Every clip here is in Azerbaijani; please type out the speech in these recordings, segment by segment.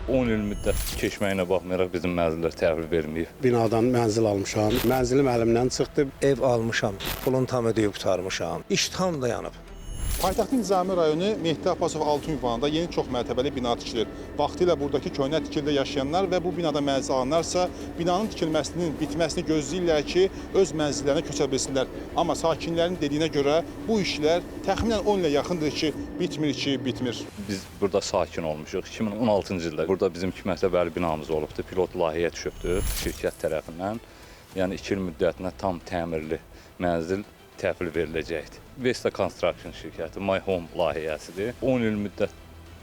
10 il müddət keçməyinə baxmayaraq bizim mənzillər təhvil verməyib. Binadan mənzil almışam. Mənzilim əlimdən çıxdı. Ev almışam, pulun tam ödəyib qurtarmışam. İş tam dayanıb. Paytaxtın Nizami rayonu Mehdi Abbasov Altun ünvanında yeni çox mərtəbəli bina tikilir. Vaxtilə buradakı köhnə tikilidə yaşayanlar və bu binada mənzil alanlarsa binanın tikilməsinin bitməsini gözləyirlər ki, öz mənzillərinə köçə bilsinlər. Amma sakinlərin dediyinə görə bu işlər təxminən 10 ilə yaxındır ki, bitmir. Biz burada sakin olmuşuq. 2016-cı ildə burada bizim 2 mərtəbəli binamız olubdu. Pilot layihəyə düşübdü şirkət tərəfindən. Yəni 2 il müddətinə tam təmirli mənzil təhvil veriləcəkdir. Vesta Construction şirkəti My Home layihəsidir. 10 il müddət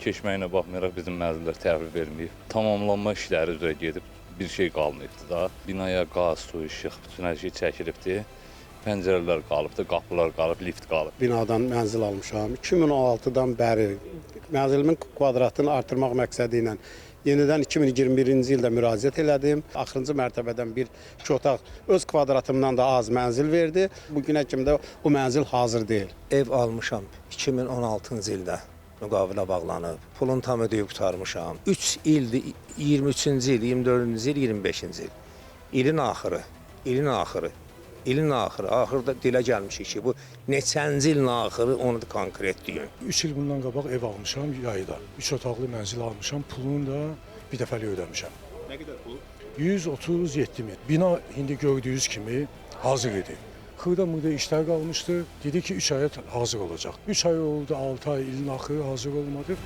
keçməyinə baxmayaraq bizim mənzillər təhvil verməyib. Tamamlanma işləri üzrə gedib bir şey qalmayıbdır da. Binaya qaz, su, işıq, bütün hər şey çəkilibdir. Pəncərələr qalıbdır, qapılar qalıb, lift qalıb. Binadan mənzil almışam. 2016-dan bəri mənzilimin kvadratını artırmaq məqsədi ilə yenidən 2021-ci ildə müraciət elədim. Axırıncı mərtəbədən bir iki otaq öz kvadratımdan da az mənzil verdi. Bugünə kimi də o mənzil hazır deyil. Ev almışam 2016-cı ildə müqavilə bağlanıb. Pulun tam ödəyib qurtarmışam. 3 ildir, 23-cü il, 24-cü il, 25-ci il. İlin axırı. Axırda dilə gəlmişik ki, bu neçənci ilin axırı onu da konkret deyin. 3 il bundan qabaq ev almışam yayda. 3 otaqlı mənzil almışam, pulunu da bir dəfəlik ödəmişəm. Nə qədər pul? 137 min. Bina indi gördüyünüz kimi hazır idi. Xırda-mırda işlər qalmışdı. Dedi ki 3 aya hazır olacaq. 3 ay oldu, 6 ay, ilin axırı hazır olmadı.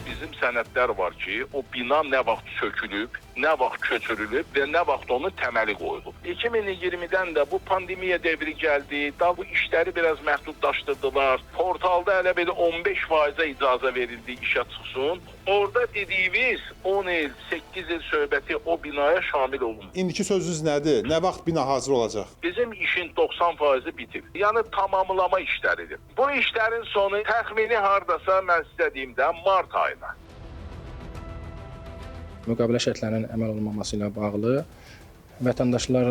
Bizim sənədlər var ki, o bina nə vaxt sökülüb, nə vaxt köçürülüb və nə vaxt onun təməli qoyulub. 2020-dən də bu pandemiya devri gəldi, da bu işləri biraz məhdudlaşdırdılar. Portalda elə belə 15%-ə icazə verildi işə çıxsın. Orada dediyimiz 10 il, 8 il söhbəti o binaya şamil olunur. İndiki sözünüz nədir? Nə vaxt bina hazır olacaq? Bizim işin 90%-i bitib. Yəni tamamlama işləridir. Bu işlərin sonu təxmini hardasa mən sizə deyim də mart ayına. Müqavilə şərtlərinin əməl olunmaması ilə bağlı vətəndaşlar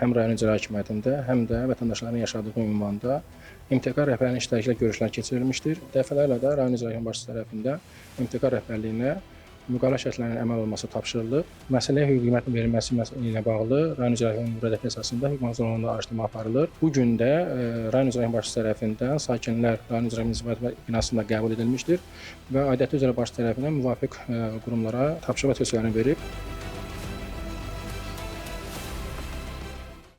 həm rayon icra hakimiyyətində, həm də vətəndaşların yaşadığı ünvanda MTK rəhbərliyinin iştirakı ilə görüşlər keçirilmişdir. Dəfələrlə də rayon icra hakimiyyəti başçısı tərəfindən MTK rəhbərliyinə müqavilə şərtlərinin əməl olunması tapşırılıb. Məsələyə hüquqi qiymətin verilməsi ilə bağlı rayon icra hakimiyyətinin müraciəti əsasında hüquq mühafizə araşdırma aparılır. Bu gün də rayon icra hakimiyyəti başçısı tərəfindən sakinlər rayon icra hakimiyyəti binasında qəbul edilmişdir və aidiyyatı üzrə başçı tərəfindən müvafiq qurumlara tapşırıq və tövsiyələrini verib.